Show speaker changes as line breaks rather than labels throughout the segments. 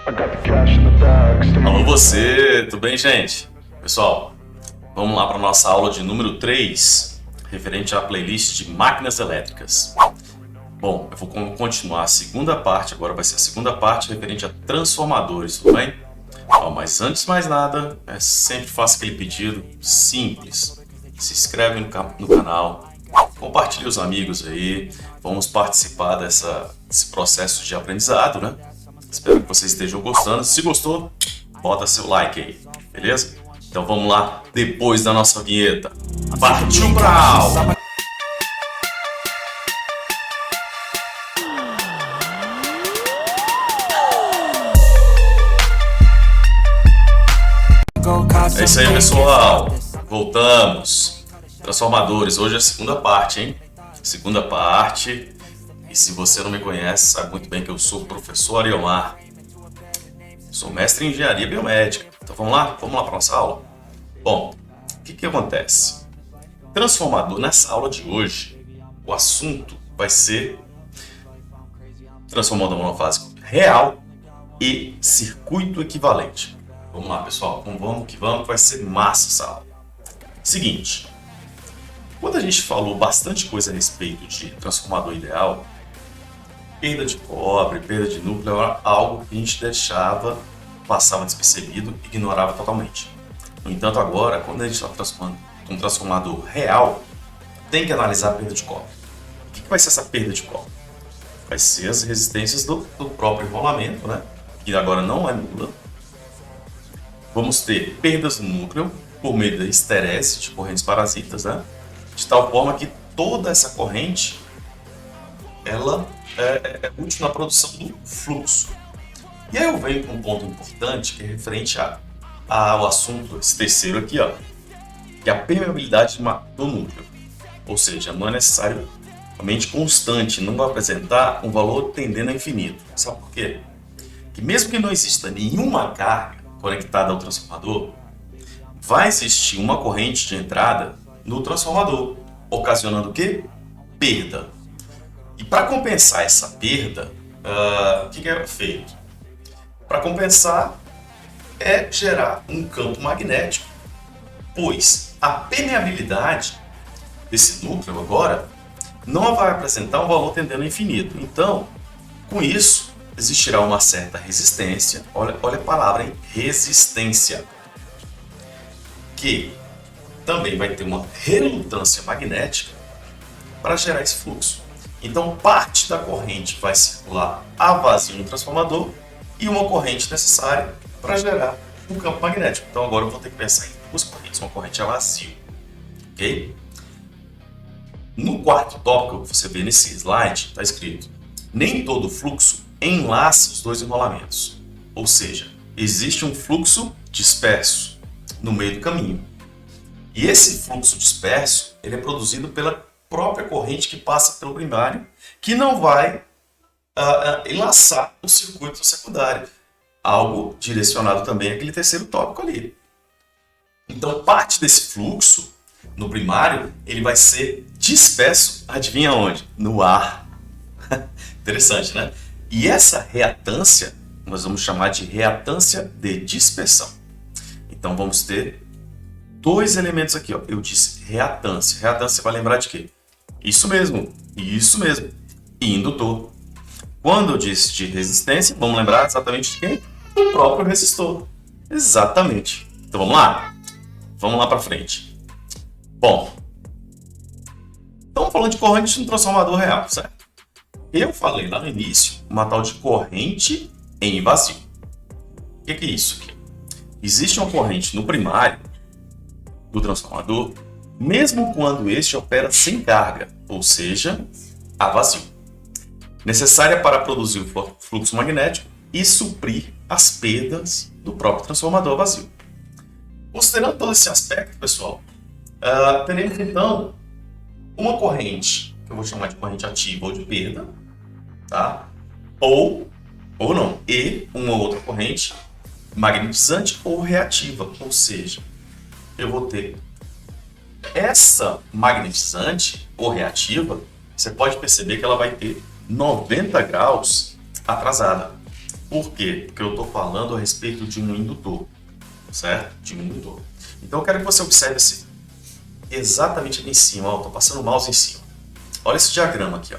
Alô você, tudo bem, gente? Pessoal, vamos lá para a nossa aula de número 3, referente à playlist de máquinas elétricas. Bom, eu vou continuar a segunda parte, agora vai ser a segunda parte referente a transformadores, tudo bem? Mas antes de mais nada, sempre faço aquele pedido simples. Se inscreve no canal, compartilhe os amigos aí, vamos participar desse processo de aprendizado, né? Espero que vocês estejam gostando. Se gostou, bota seu like aí, beleza? Então vamos lá, depois da nossa vinheta. Partiu pra aula! É isso aí, pessoal. Voltamos. Transformadores. Hoje é a segunda parte, hein? Segunda parte. E se você não me conhece, sabe muito bem que eu sou o professor Ariomar. Sou mestre em engenharia biomédica. Então vamos lá para nossa aula. Bom, o que acontece? Transformador, nessa aula de hoje, o assunto vai ser transformador monofásico real e circuito equivalente. Vamos lá, pessoal, vamos que vai ser massa essa aula. Seguinte, quando a gente falou bastante coisa a respeito de transformador ideal, perda de cobre, perda de núcleo, era algo que a gente passava despercebido, ignorava totalmente. No entanto, agora, quando a gente está transformando um transformador real, tem que analisar a perda de cobre. O que vai ser essa perda de cobre? Vai ser as resistências do próprio enrolamento, né? Que agora não é nula. Vamos ter perdas no núcleo por meio da esterese de correntes parasitas, né? De tal forma que toda essa corrente ela é útil na produção do fluxo. E aí eu venho com um ponto importante que é referente ao assunto, esse terceiro aqui, ó, que é a permeabilidade do núcleo. Ou seja, não é necessariamente constante, não vai apresentar um valor tendendo a infinito. Sabe por quê? Que mesmo que não exista nenhuma carga conectada ao transformador, vai existir uma corrente de entrada no transformador, ocasionando o quê? Perda. E para compensar essa perda, o que é feito? Para compensar é gerar um campo magnético, pois a permeabilidade desse núcleo agora não vai apresentar um valor tendendo a infinito. Então, com isso, existirá uma certa resistência, olha a palavra, hein? Resistência, que também vai ter uma relutância magnética para gerar esse fluxo. Então, parte da corrente vai circular a vazio no transformador e uma corrente necessária para gerar um campo magnético. Então, agora eu vou ter que pensar em duas correntes, uma corrente a vazio, ok? No quarto tópico que você vê nesse slide, está escrito: nem todo fluxo enlaça os dois enrolamentos, ou seja, existe um fluxo disperso no meio do caminho. E esse fluxo disperso ele é produzido pela própria corrente que passa pelo primário, que não vai enlaçar o circuito secundário. Algo direcionado também àquele terceiro tópico ali. Então, parte desse fluxo no primário, ele vai ser disperso, adivinha onde? No ar. Interessante, né? E essa reatância, nós vamos chamar de reatância de dispersão. Então, vamos ter dois elementos aqui, ó. Eu disse reatância. Reatância vai lembrar de quê? Isso mesmo. Indutor. Quando eu disse de resistência, vamos lembrar exatamente de quem? Do próprio resistor. Exatamente. Então vamos lá? Vamos lá para frente. Bom, estamos falando de corrente no transformador real, certo? Eu falei lá no início uma tal de corrente em vazio. O que é isso aqui? Existe uma corrente no primário do transformador, mesmo quando este opera sem carga, ou seja, a vazio, necessária para produzir o fluxo magnético e suprir as perdas do próprio transformador a vazio. Considerando todo esse aspecto, pessoal, teremos então uma corrente, que eu vou chamar de corrente ativa ou de perda, tá? ou não, e uma outra corrente magnetizante ou reativa, ou seja, eu vou ter essa magnetizante ou reativa, você pode perceber que ela vai ter 90 graus atrasada. Por quê? Porque eu estou falando a respeito de um indutor, certo? De um indutor. Então eu quero que você observe exatamente aqui em cima, estou passando o mouse em cima. Olha esse diagrama aqui, ó.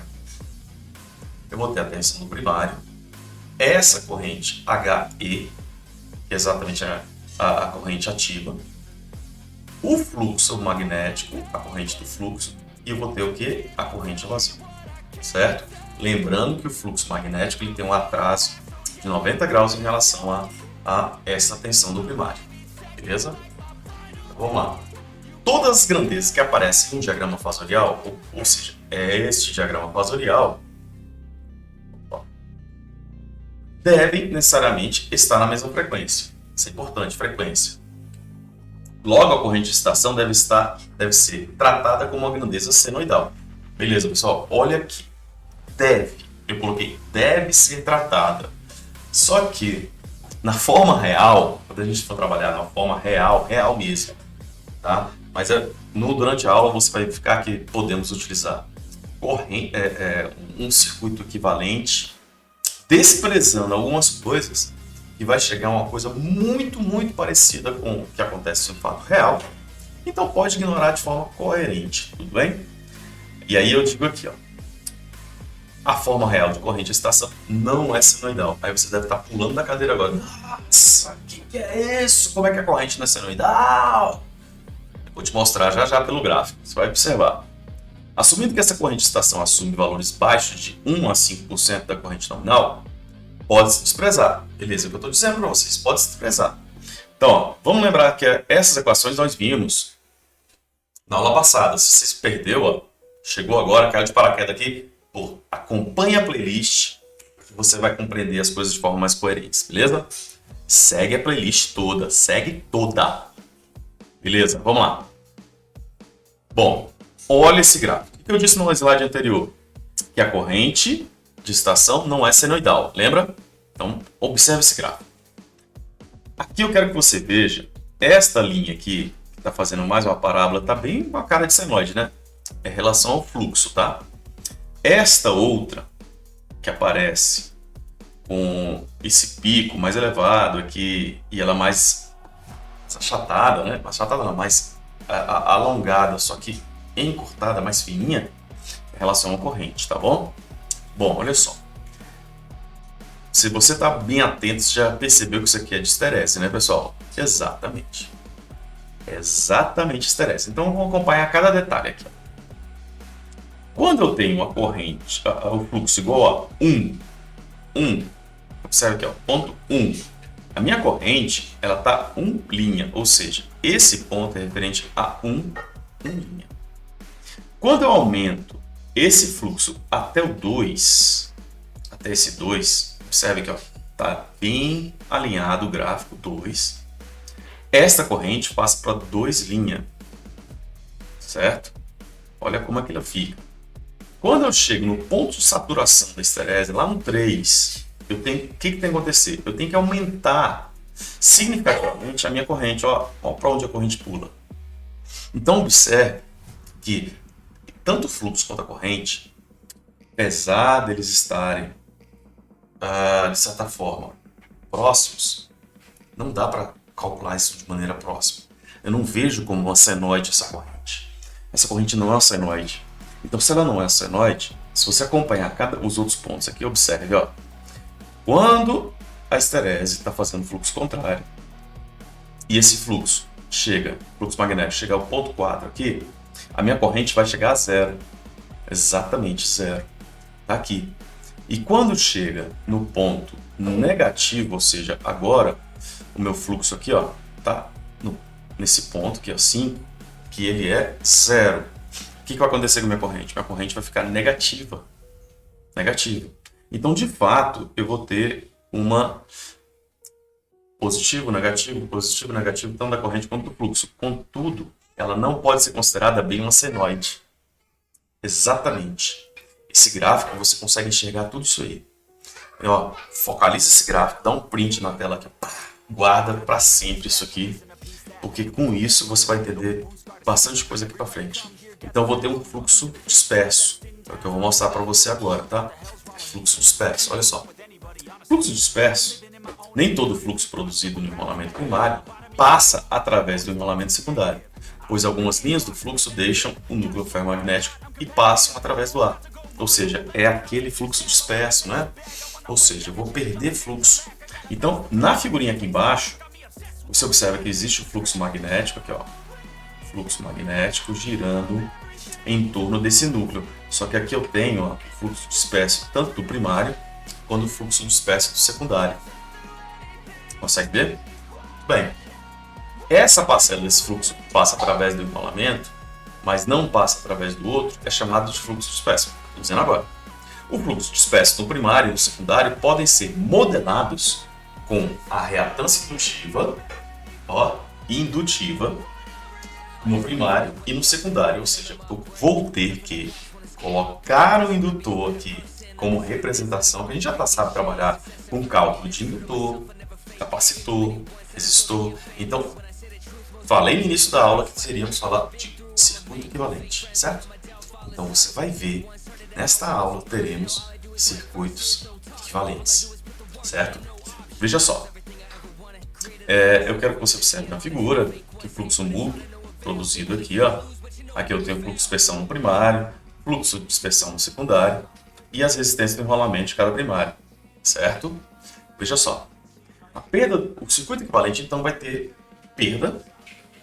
Eu vou ter a tensão do primário, essa corrente HE, que é exatamente a corrente ativa, o fluxo magnético, a corrente do fluxo, e eu vou ter o que? A corrente evasiva, certo? Lembrando que o fluxo magnético ele tem um atraso de 90 graus em relação a essa tensão do primário, beleza? Então, vamos lá. Todas as grandezas que aparecem no diagrama fasorial, ou seja, este diagrama fasorial, devem necessariamente estar na mesma frequência. Isso é importante, frequência. Logo, a corrente de excitação deve ser tratada como uma grandeza senoidal. Beleza, pessoal? Olha aqui. Eu coloquei deve ser tratada. Só que, na forma real, quando a gente for trabalhar na forma real mesmo, tá? Mas durante a aula você vai verificar que podemos utilizar um circuito equivalente, desprezando algumas coisas, e vai chegar a uma coisa muito, muito parecida com o que acontece no fato real. Então pode ignorar de forma coerente, tudo bem? E aí eu digo aqui, ó, a forma real de corrente de excitação não é senoidal. Aí você deve estar pulando da cadeira agora. Nossa, o que é isso? Como é que a corrente não é senoidal? Eu vou te mostrar já já pelo gráfico, você vai observar. Assumindo que essa corrente de excitação assume valores baixos de 1 a 5% da corrente nominal, pode-se desprezar. Beleza, é o que eu estou dizendo para vocês, pode-se desprezar. Então, ó, vamos lembrar que essas equações nós vimos na aula passada. Se você se perdeu, ó, chegou agora, caiu de paraquedas aqui, acompanhe a playlist, que você vai compreender as coisas de forma mais coerente, beleza? Segue a playlist toda, segue toda. Beleza, vamos lá. Bom, olha esse gráfico. O que eu disse no slide anterior? Que a corrente de excitação não é senoidal, lembra? Então, observe esse gráfico. Aqui eu quero que você veja esta linha aqui, que está fazendo mais uma parábola, está bem com a cara de senoide, né? É em relação ao fluxo, tá? Esta outra, que aparece com esse pico mais elevado aqui, e ela mais achatada, né? Achatada não, mais alongada, só que encurtada, mais fininha, em relação à corrente, tá bom? Bom, olha só. Se você está bem atento, você já percebeu que isso aqui é de esterese, né, pessoal? Exatamente. Exatamente esterese. Então, vamos acompanhar cada detalhe aqui. Quando eu tenho uma corrente, o fluxo igual a 1, observe aqui, ó, ponto 1. A minha corrente, ela está 1 linha, ou seja, esse ponto é referente a 1 linha. Quando eu aumento esse fluxo até o 2, até esse 2, observe que está bem alinhado o gráfico 2. Esta corrente passa para 2 linhas, certo? Olha como é que ela fica. Quando eu chego no ponto de saturação da esterese, lá no 3, o que tem que acontecer? Eu tenho que aumentar significativamente a minha corrente. Ó para onde a corrente pula. Então, observe que tanto o fluxo quanto a corrente, apesar deles estarem, de certa forma, próximos, não dá para calcular isso de maneira próxima. Eu não vejo como uma senoide essa corrente. Essa corrente não é uma senoide. Então, se ela não é uma senoide, se você acompanhar os outros pontos aqui, observe, ó, quando a esterese está fazendo fluxo contrário e esse fluxo magnético chega ao ponto 4 aqui, a minha corrente vai chegar a 0. Exatamente 0. Está aqui. E quando chega no ponto negativo, ou seja, agora o meu fluxo aqui está nesse ponto aqui, 5, que ele é 0. O que vai acontecer com a minha corrente? Minha corrente vai ficar negativa. Então, de fato, eu vou ter uma positivo, negativo, tanto da corrente quanto do fluxo. Contudo, ela não pode ser considerada bem uma senoide. Exatamente. Esse gráfico, você consegue enxergar tudo isso aí. E, focaliza esse gráfico, dá um print na tela aqui, guarda para sempre isso aqui, porque com isso você vai entender bastante coisa aqui para frente. Então, eu vou ter um fluxo disperso, é o que eu vou mostrar para você agora, tá? Fluxo disperso, olha só. O fluxo disperso, nem todo fluxo produzido no enrolamento primário passa através do enrolamento secundário, pois algumas linhas do fluxo deixam o núcleo ferromagnético e passam através do ar. Ou seja, é aquele fluxo disperso, né? Ou seja, eu vou perder fluxo. Então, na figurinha aqui embaixo, você observa que existe o fluxo magnético, aqui ó, fluxo magnético girando em torno desse núcleo. Só que aqui eu tenho ó, o fluxo disperso tanto do primário quanto o fluxo disperso do secundário. Consegue ver? Bem, essa parcela desse fluxo que passa através do enrolamento, mas não passa através do outro, é chamado de fluxo disperso. Estou dizendo agora. O fluxo disperso no primário e no secundário podem ser modelados com a reatância indutiva e indutiva no primário e no secundário. Ou seja, eu vou ter que colocar o indutor aqui como representação, que a gente já sabe trabalhar com cálculo de indutor, capacitor, resistor. Então, falei no início da aula que seríamos falar de circuito equivalente, certo? Então, você vai ver, nesta aula teremos circuitos equivalentes, certo? Veja só, eu quero que você observe na figura que o fluxo múltiplo produzido aqui, ó, aqui eu tenho fluxo de dispersão no primário, fluxo de dispersão no secundário e as resistências do enrolamento de cada primário, certo? Veja só, a perda, o circuito equivalente então vai ter perda,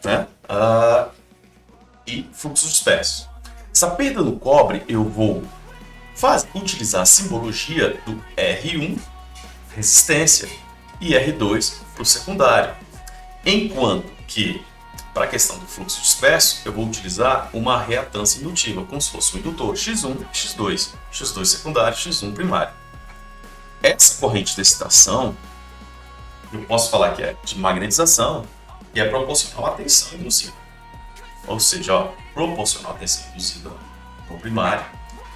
né, e fluxo disperso. Essa perda no cobre eu vou utilizar a simbologia do R1, resistência, e R2 para o secundário. Enquanto que, para a questão do fluxo disperso, eu vou utilizar uma reatância indutiva, como se fosse um indutor X1, X2, X2 secundário, X1 primário. Essa corrente de excitação, eu posso falar que é de magnetização e é proporcional à tensão induzida. Ou seja, ó, proporcional à tensão induzida no primário,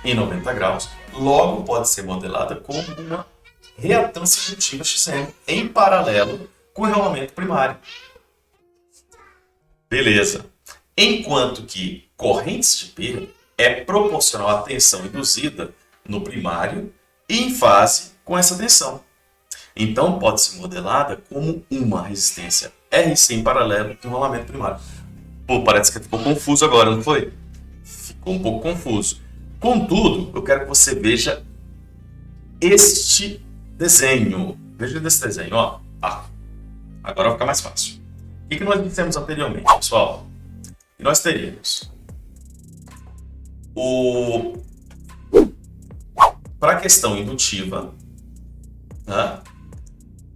em 90 graus, logo pode ser modelada como uma reatância indutiva Xm em paralelo com o enrolamento primário. Beleza. Enquanto que correntes de perda é proporcional à tensão induzida no primário e em fase com essa tensão. Então pode ser modelada como uma resistência RC em paralelo com o enrolamento primário. Pô, parece que ficou confuso agora, não foi? Ficou um pouco confuso. Contudo, eu quero que você veja este desenho. Veja esse desenho, ó. Agora vai ficar mais fácil. O que nós dissemos anteriormente, pessoal? E nós teríamos para a questão indutiva, né?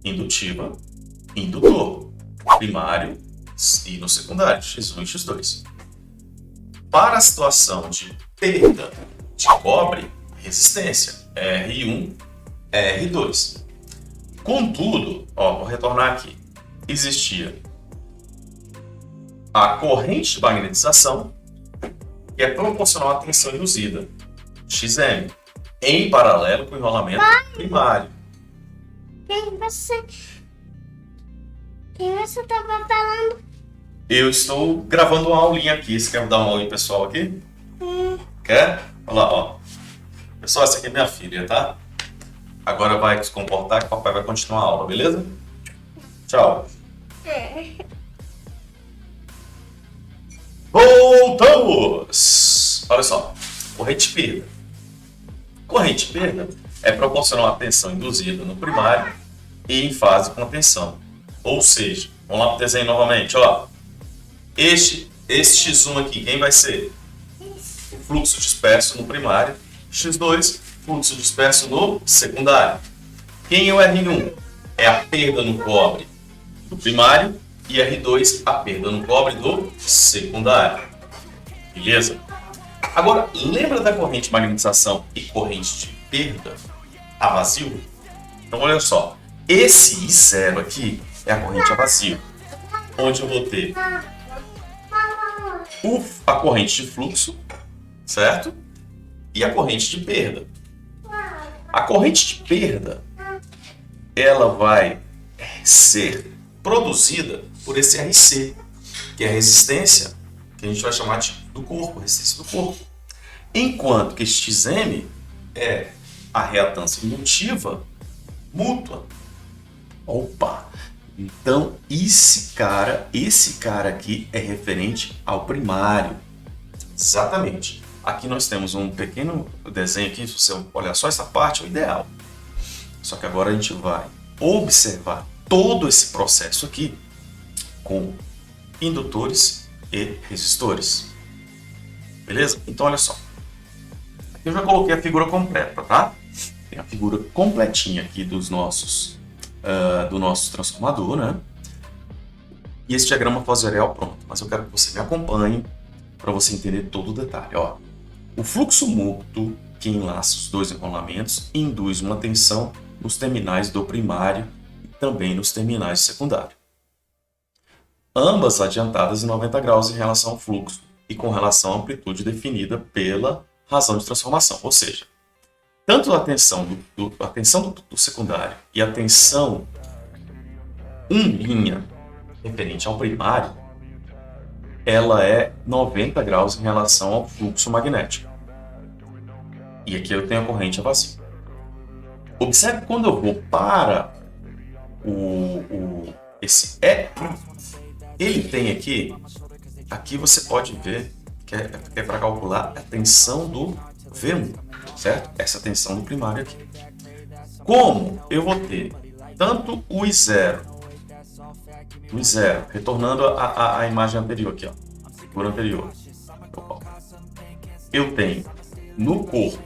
Indutor, primário e no secundário, X1 e X2. Para a situação de perda de cobre, resistência, R1, R2. Contudo, ó, vou retornar aqui, existia a corrente de magnetização, que é proporcional à tensão induzida, Xm, em paralelo com o enrolamento primário.
Quem você estava falando?
Eu estou gravando uma aulinha aqui. Você quer dar uma aulinha pessoal aqui? Quer? Olha lá, ó. Pessoal, essa aqui é minha filha, tá? Agora vai se comportar que o papai vai continuar a aula, beleza? Tchau. Voltamos! Olha só. Corrente de perda. Corrente de perda é proporcional à tensão induzida no primário e em fase com a tensão. Ou seja, vamos lá para o desenho novamente, olha lá. Este X1 aqui, quem vai ser? O fluxo disperso no primário. X2, fluxo disperso no secundário. Quem é o R1? É a perda no cobre do primário e R2, a perda no cobre do secundário. Beleza? Agora, lembra da corrente de magnetização e corrente de perda a vazio? Então, olha só. Esse I0 aqui é a corrente a vazio, onde eu vou ter a corrente de fluxo, certo? E a corrente de perda. A corrente de perda, ela vai ser produzida por esse RC, que é a resistência, que a gente vai chamar do corpo, resistência do corpo. Enquanto que este Xm é a reatância indutiva mútua. Opa! Então, esse cara aqui é referente ao primário. Exatamente. Aqui nós temos um pequeno desenho aqui, se você olhar só essa parte, é o ideal. Só que agora a gente vai observar todo esse processo aqui com indutores e resistores. Beleza? Então, olha só. Eu já coloquei a figura completa, tá? Tem a figura completinha aqui do nosso transformador, né? E esse diagrama fasorial pronto. Mas eu quero que você me acompanhe para você entender todo o detalhe. Ó, o fluxo mútuo que enlaça os dois enrolamentos induz uma tensão nos terminais do primário e também nos terminais do secundário. Ambas adiantadas em 90 graus em relação ao fluxo e com relação à amplitude definida pela razão de transformação. Ou seja, tanto a tensão do secundário e a tensão linha referente ao primário, ela é 90 graus em relação ao fluxo magnético. E aqui eu tenho a corrente a vazio. Observe que quando eu vou para esse ele tem aqui você pode ver que é para calcular a tensão do V1, certo? Essa tensão do primário aqui. Como eu vou ter tanto o I0, retornando à imagem anterior aqui, ó, figura anterior. Eu tenho no corpo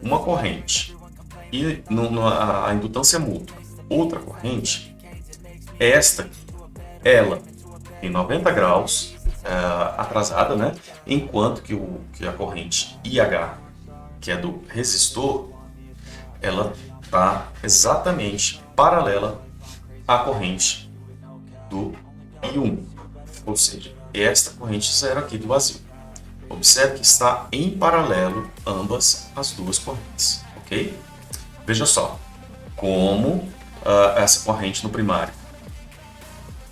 uma corrente e a indutância mútua outra corrente. Ela tem 90 graus atrasada, né? Enquanto que a corrente IH, que é do resistor, ela está exatamente paralela à corrente do I1, ou seja, esta corrente zero aqui do vazio. Observe que está em paralelo ambas as duas correntes, ok? Veja só como essa corrente no primário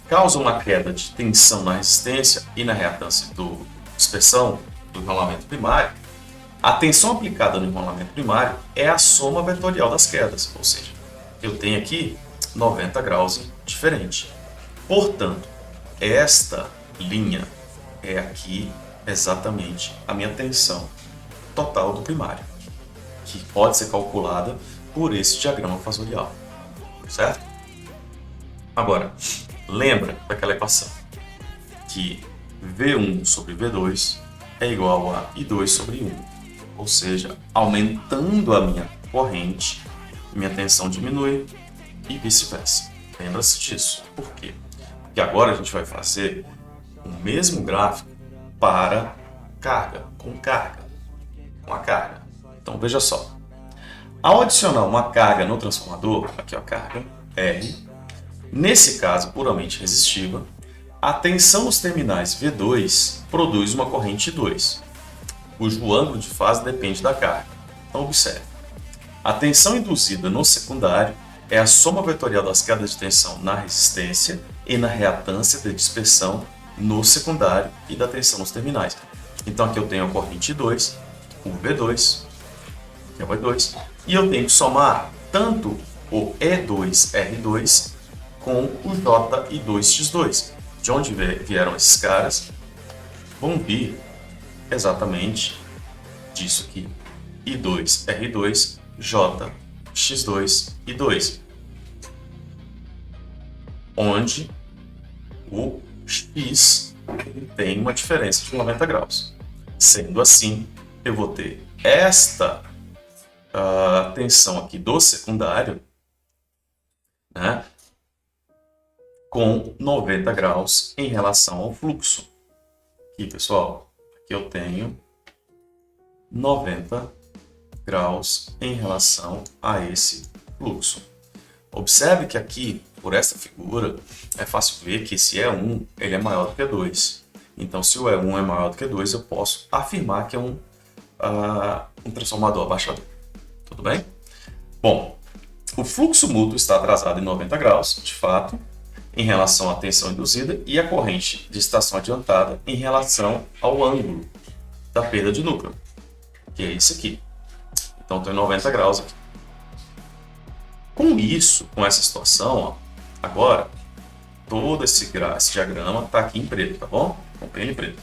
causa uma queda de tensão na resistência e na reatância do dispersão do enrolamento primário. A tensão aplicada no enrolamento primário é a soma vetorial das quedas, ou seja, eu tenho aqui 90 graus diferente. Portanto, esta linha é aqui exatamente a minha tensão total do primário, que pode ser calculada por esse diagrama fasorial, certo? Agora, lembra daquela equação que V1 sobre V2 é igual a I2 sobre I1, ou seja, aumentando a minha corrente, minha tensão diminui e vice-versa. Lembra-se disso. Por quê? Porque agora a gente vai fazer o mesmo gráfico para carga, com a carga. Então veja só, ao adicionar uma carga no transformador, aqui a carga R, nesse caso puramente resistiva, a tensão nos terminais V2 produz uma corrente 2, cujo ângulo de fase depende da carga. Então observe, a tensão induzida no secundário é a soma vetorial das quedas de tensão na resistência e na reatância de dispersão no secundário e da tensão nos terminais. Então aqui eu tenho a corrente 2, o V2, que é o V2, e eu tenho que somar tanto o E2R2 com o J2X2. De onde vieram esses caras? Vão vir exatamente disso aqui. I2R2, J, X2 e 2. Onde o X tem uma diferença de 90 graus. Sendo assim, eu vou ter esta tensão aqui do secundário, né, com 90 graus em relação ao fluxo. Aqui, pessoal, aqui eu tenho 90 graus em relação a esse fluxo. Observe que aqui, por esta figura, é fácil ver que esse E1 ele é maior do que 2. Então, se o E1 é maior do que 2, eu posso afirmar que é um transformador abaixador. Tudo bem? Bom, o fluxo mútuo está atrasado em 90 graus, de fato, em relação à tensão induzida, e a corrente de excitação adiantada em relação ao ângulo da perda de núcleo, que é esse aqui. Então, estou em 90 graus aqui. Com isso, com essa situação, ó, agora, todo esse diagrama está aqui em preto, tá bom? Com ele em preto.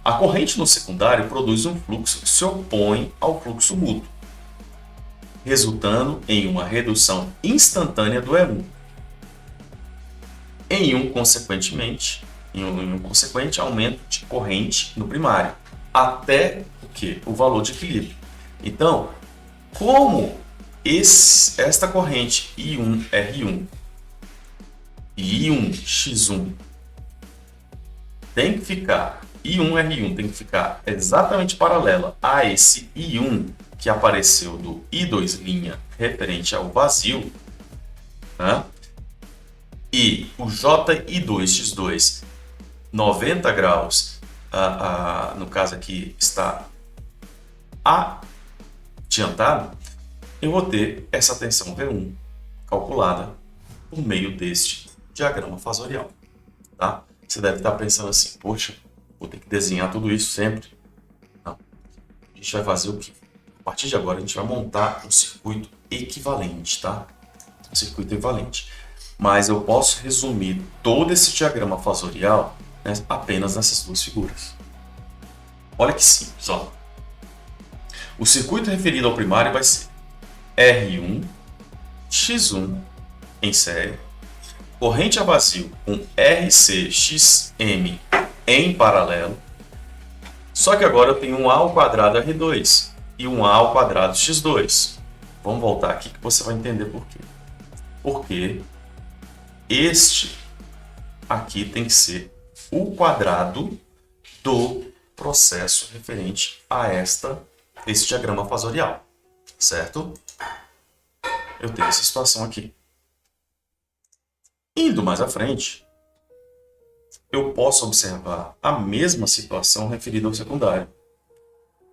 A corrente no secundário produz um fluxo que se opõe ao fluxo mútuo, resultando em uma redução instantânea do E1. Em um consequente aumento de corrente no primário, até o quê? O valor de equilíbrio. Então, como esta corrente I1R1 e I1X1 tem que ficar, I1R1 tem que ficar exatamente paralela a esse I1 que apareceu do I2' referente ao vazio, né? E o JI2X2 90 graus, no caso aqui está adiantado, eu vou ter essa tensão V1 calculada por meio deste diagrama fasorial. Tá? Você deve estar pensando assim, poxa, vou ter que desenhar tudo isso sempre. Não. A gente vai fazer o quê? A partir de agora a gente vai montar um circuito equivalente, tá? Um circuito equivalente. Mas eu posso resumir todo esse diagrama fasorial, né, apenas nessas duas figuras. Olha que simples, ó. O circuito referido ao primário vai ser R1, X1 em série, corrente a vazio com RC, XM em paralelo, só que agora eu tenho um A ao quadrado R2 e um A ao quadrado X2. Vamos voltar aqui que você vai entender por quê. Porque este aqui tem que ser o quadrado do processo referente a esse diagrama fasorial, certo? Eu tenho essa situação aqui. Indo mais à frente, eu posso observar a mesma situação referida ao secundário,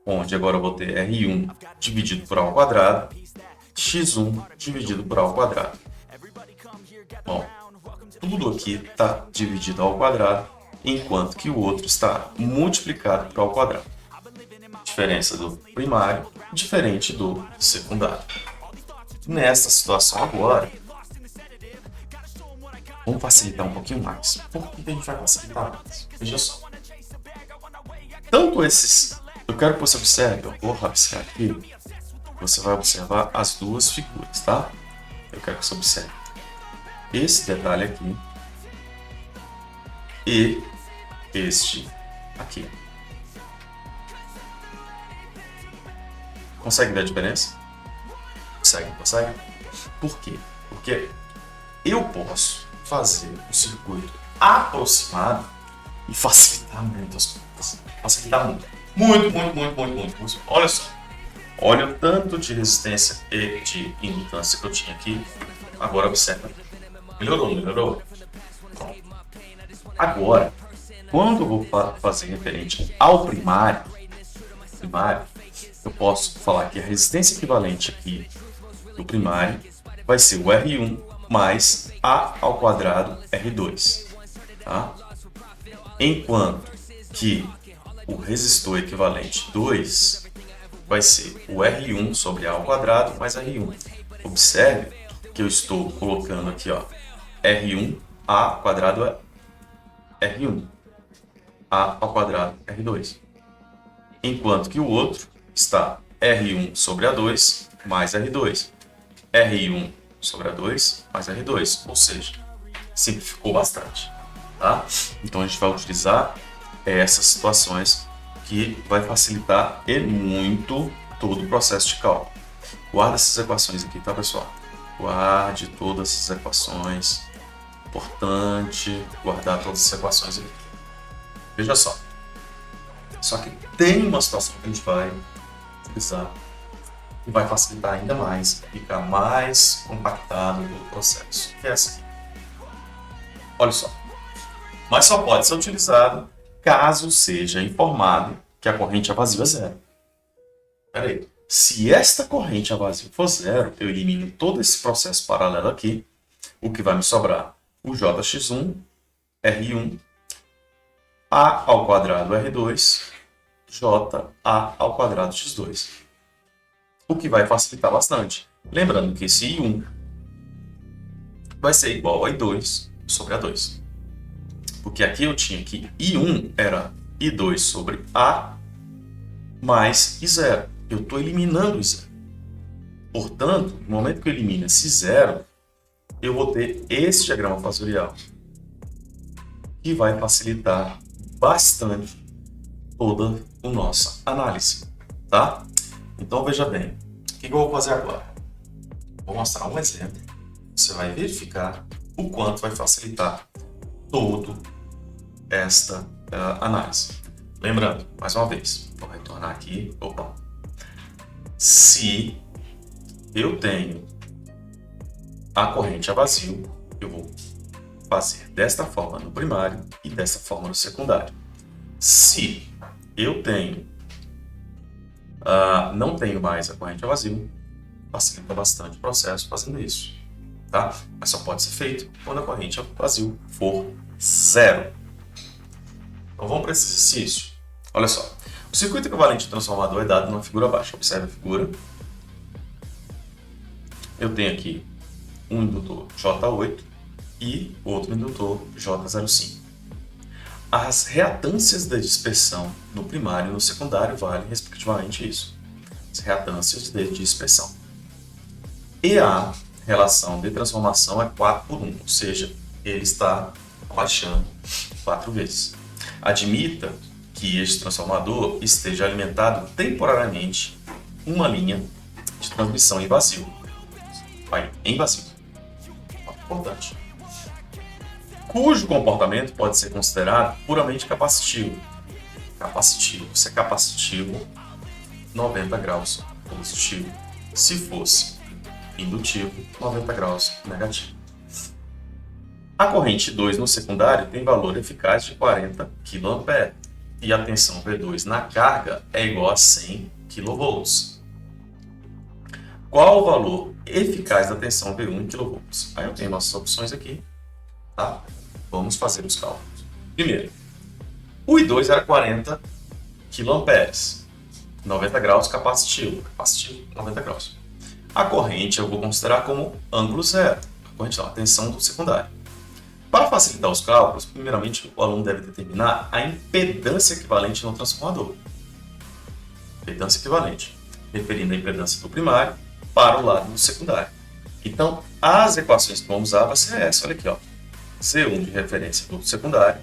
onde agora eu vou ter R1 dividido por A ao quadrado, X1 dividido por A ao quadrado. Bom, tudo aqui está dividido ao quadrado, enquanto que o outro está multiplicado por A ao quadrado. Diferença do primário, diferente do secundário. Nessa situação agora, vamos facilitar um pouquinho mais. Por que a gente vai facilitar mais? Veja só. Tanto esses... Eu quero que você observe, eu vou rabiscar aqui, você vai observar as duas figuras, tá? Eu quero que você observe esse detalhe aqui e este aqui. Consegue ver a diferença? Consegue? Por quê? Porque eu posso fazer um circuito aproximado e facilitar muito as coisas. Facilitar muito. Muito. Olha só. Olha o tanto de resistência e de indutância que eu tinha aqui. Agora observa. Melhorou? Pronto. Agora, quando eu vou fazer referente ao primário, eu posso falar que a resistência equivalente aqui do primário vai ser o R1 mais A ao quadrado R2. Tá? Enquanto que o resistor equivalente 2 vai ser o R1 sobre A ao quadrado mais R1. Observe que eu estou colocando aqui, ó, R1, A ao quadrado é R1, A ao quadrado R2. Enquanto que o outro está R1 sobre A2 mais R2. R1 sobre A2 mais R2, ou seja, simplificou bastante. Tá? Então a gente vai utilizar essas situações que vai facilitar e muito todo o processo de cálculo. Guarda essas equações aqui, tá, pessoal? Guarde todas essas equações. Importante guardar todas essas equações aqui. Veja só. Só que tem uma situação que a gente vai utilizar e vai facilitar ainda mais, ficar mais compactado o processo, que é essa aqui. Olha só. Mas só pode ser utilizado caso seja informado que a corrente a vazio é zero. Espera aí. Se esta corrente a vazio for zero, eu elimino todo esse processo paralelo aqui. O que vai me sobrar? O JX1, R1, A ao quadrado R2, J, A ao quadrado X2. O que vai facilitar bastante. Lembrando que esse I1 vai ser igual a I2 sobre A2. Porque aqui eu tinha que I1 era I2 sobre A mais I0. Eu estou eliminando I0. Portanto, no momento que eu elimino esse zero, eu vou ter esse diagrama fatorial, que vai facilitar bastante toda a nossa análise, tá? Então, veja bem, o que eu vou fazer agora? Vou mostrar um exemplo. Você vai verificar o quanto vai facilitar toda esta análise. Lembrando, mais uma vez, vou retornar aqui. Opa. Se eu tenho a corrente a vazio, eu vou fazer desta forma no primário e desta forma no secundário. Se eu tenho, não tenho mais a corrente a vazio, facilita bastante o processo fazendo isso, tá? Mas só pode ser feito quando a corrente a vazio for zero. Então vamos para esse exercício. Olha só, o circuito equivalente de transformador é dado numa figura abaixo. Observe a figura. Eu tenho aqui um indutor J8 e outro indutor J05. As reatâncias da dispersão no primário e no secundário valem respectivamente isso. As reatâncias de dispersão. E a relação de transformação é 4:1, ou seja, ele está baixando 4 vezes. Admita que este transformador esteja alimentado temporariamente uma linha de transmissão em vazio. Em vazio. Importante. Cujo comportamento pode ser considerado puramente capacitivo. Se é capacitivo, 90 graus positivo. Se fosse indutivo, 90 graus negativo. A corrente 2 no secundário tem valor eficaz de 40 kA e a tensão V2 na carga é igual a 100 kV. Qual o valor eficaz da tensão V1 em kV? Aí eu tenho nossas opções aqui, tá? Vamos fazer os cálculos. Primeiro, o I2 era 40 kA, 90 graus capacitivo, 90 graus. A corrente eu vou considerar como ângulo zero, a tensão do secundário. Para facilitar os cálculos, primeiramente o aluno deve determinar a impedância equivalente no transformador. Impedância equivalente, referindo a impedância do primário para o lado do secundário. Então, as equações que vamos usar vai ser essa, olha aqui, ó. Z1 de referência do secundário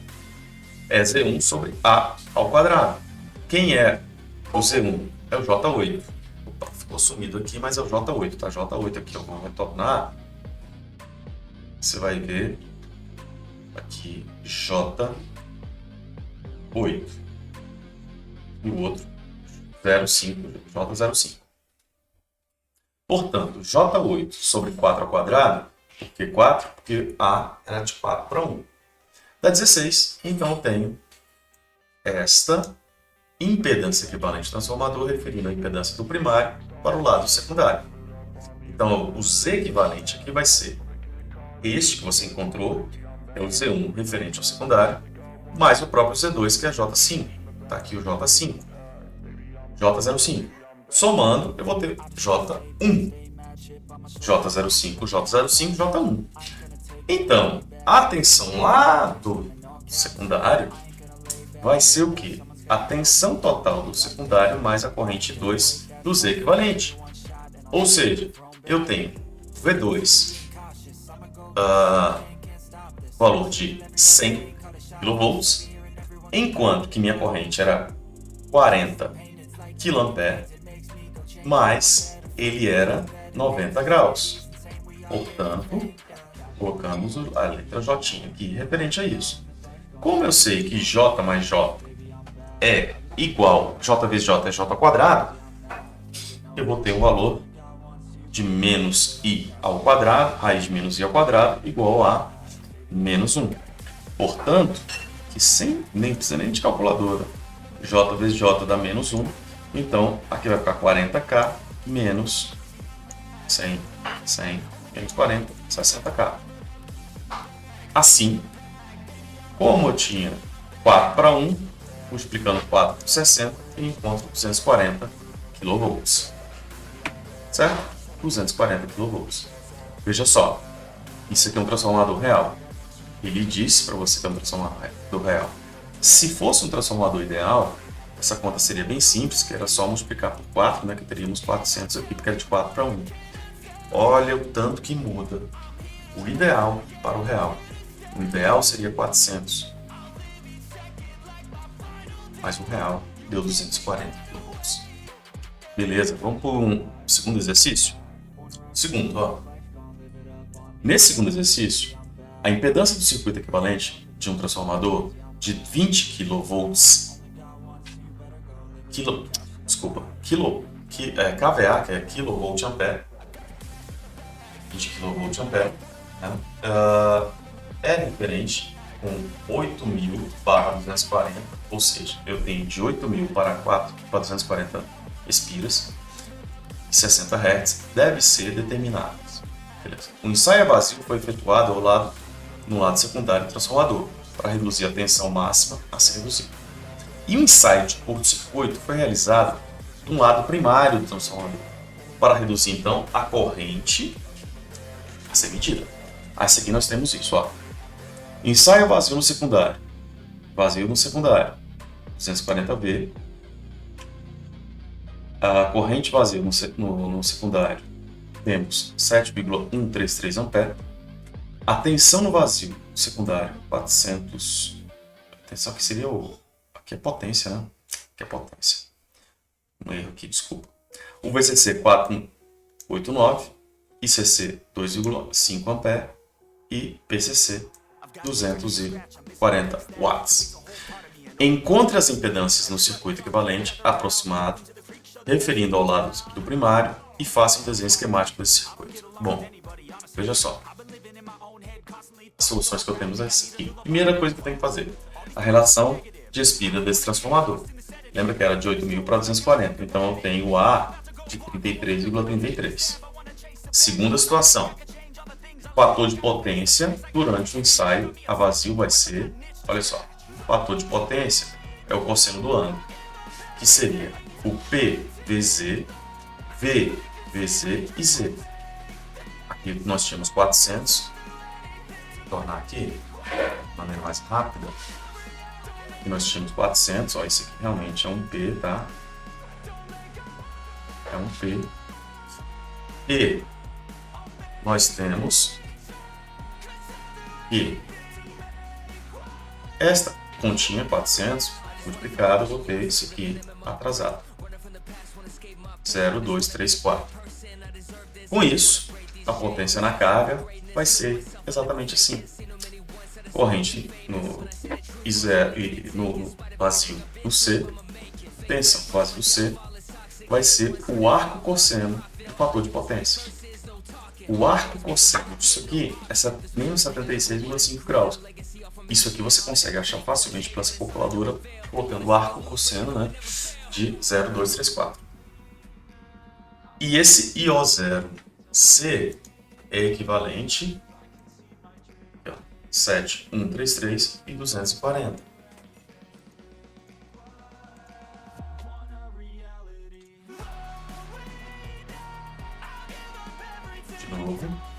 é Z1 sobre A ao quadrado. Quem é o Z1? É o J8. Opa, ficou sumido aqui, mas é o J8, tá? J8 aqui, eu vou retornar. Você vai ver aqui J8 e o outro 0,5, J05. Portanto, J8 sobre 4 ao quadrado, por que 4? Porque A era de 4:1. Dá 16, então eu tenho esta impedância equivalente transformador referindo a impedância do primário para o lado secundário. Então, o Z equivalente aqui vai ser este que você encontrou, é o Z1 referente ao secundário, mais o próprio Z2, que é J5. Está aqui o J5. J05. Somando, eu vou ter J1. J05, J05, J1. Então, a tensão lá do secundário vai ser o quê? A tensão total do secundário mais a corrente 2 do Z equivalente. Ou seja, eu tenho V2, valor de 100 kV, enquanto que minha corrente era 40 kA, mas ele era 90 graus. Portanto, colocamos a letra J aqui referente a isso. Como eu sei que J mais J é igual, J vezes J é J quadrado, eu vou ter um valor de menos I ao quadrado, raiz de menos I ao quadrado, igual a menos 1. Portanto, que nem precisa nem de calculadora, J vezes J dá menos 1, então aqui vai ficar 40K menos 100, menos 40, 60K. Assim, como eu tinha 4:1, multiplicando 4 por 60, eu encontro 240 kV. Certo? 240 kV. Veja só, Isso aqui é um transformador real. Ele disse para você que é um transformador real. Se fosse um transformador ideal, essa conta seria bem simples, que era só multiplicar por 4, né, que teríamos 400 aqui, porque era de 4 para 1. Olha o tanto que muda o ideal para o real. O ideal seria 400, mas o real deu 240 kV. Beleza, vamos para um segundo exercício? Segundo, ó. Nesse segundo exercício, a impedância do circuito equivalente de um transformador de 20 kV, kVA, que é kV ampere, 20 kV, né? É diferente com 8.000/240, ou seja, eu tenho de 8.000 para 240 espiras e 60 Hz, deve ser determinado. Beleza. O ensaio vazio foi efetuado no lado secundário do transformador, para reduzir a tensão máxima a ser reduzida. E o ensaio de curto-circuito foi realizado no lado primário do transformador, para reduzir então a corrente a ser medida. Essa aqui nós temos isso, ó. Ensaio vazio no secundário. Vazio no secundário, 240V. A corrente vazia no secundário, temos 7,133 A. A tensão no vazio secundário, 400. Atenção que seria aqui é potência, né? Aqui é potência. Um erro aqui, desculpa. O VCC 489, ICC 2,5 A e PCC 240 watts. Encontre as impedâncias no circuito equivalente aproximado, referindo ao lado do primário, e faça um desenho esquemático desse circuito. Bom, veja só. As soluções que eu temos é essa aqui. Primeira coisa que eu tenho que fazer, a relação de espira desse transformador. Lembra que era de 8.000 para 240, então eu tenho A de 33,33. Segunda situação, fator de potência durante o ensaio a vazio vai ser, olha só, o fator de potência é o cosseno do ângulo, que seria o PVZ, VVZ e Z. Aqui nós tínhamos 400, vou tornar aqui de maneira mais rápida. Aqui nós tínhamos 400, ó, isso aqui realmente é um P, tá? É um P. E nós temos que esta continha 400 multiplicado, eu vou ter isso aqui atrasado. 0,234. Com isso, a potência na carga vai ser exatamente assim. Corrente no vazio no C, tensão vazio C, vai ser o arco cosseno do fator de potência. O arco cosseno disso aqui é menos 76,5 graus. Isso aqui você consegue achar facilmente pela sua calculadora, colocando o arco cosseno, né, de 0,234. E esse IO0C é equivalente a 7,133 e 240. De novo.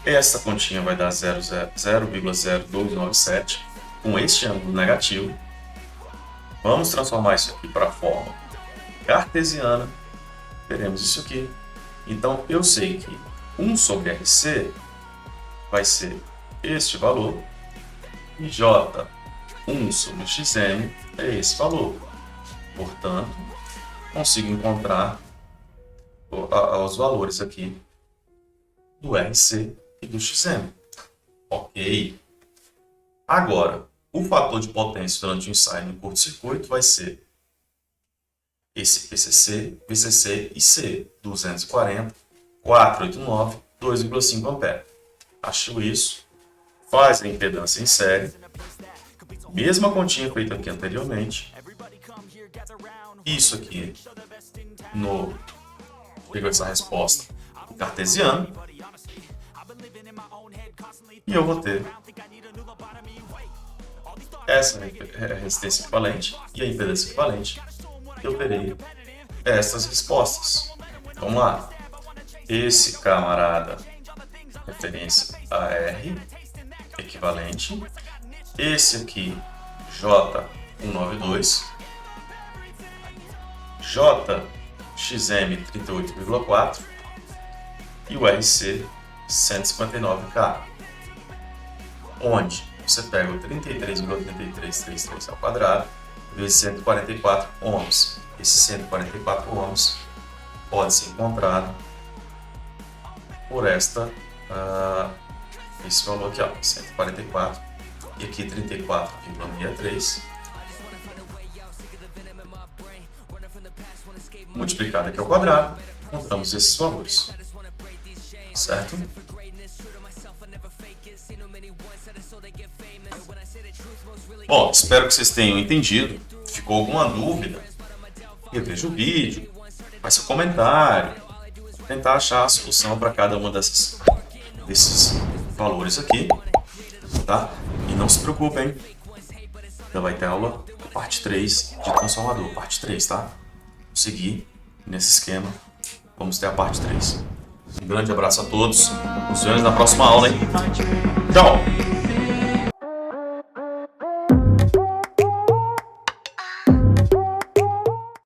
Essa continha vai dar 0,0297 com este ângulo negativo. Vamos transformar isso aqui para a forma cartesiana. Teremos isso aqui. Então, eu sei que 1 sobre RC vai ser este valor e J1 sobre XM é esse valor. Portanto, consigo encontrar os valores aqui do RC e do XM. Ok. Agora, o fator de potência durante o ensaio no curto-circuito vai ser esse PCC, VCC e C, 240, 489, 2,5 A. Achou isso? Faz a impedância em série. Mesma continha feita aqui anteriormente. Isso aqui pegou essa resposta cartesiana. E eu vou ter essa resistência equivalente e a impedância equivalente. Eu terei essas respostas. Vamos lá. Esse camarada referência a R, equivalente. Esse aqui, J192, JXM 38,4 e o RC 159K, onde você pega o 33,3333 ao quadrado vezes 144 ohms. Esse 144 ohms pode ser encontrado por esse valor aqui, ó, 144, e aqui 34,63 multiplicado aqui ao quadrado, encontramos esses valores, certo? Bom, espero que vocês tenham entendido. Ficou alguma dúvida? Reveja o vídeo, faz seu comentário, tentar achar a solução para cada uma desses valores aqui, tá? E não se preocupem, ainda vai ter aula parte 3 de transformador, parte 3, tá? Vamos seguir nesse esquema, vamos ter a parte 3. Um grande abraço a todos, nos vemos na próxima aula, hein? Tchau!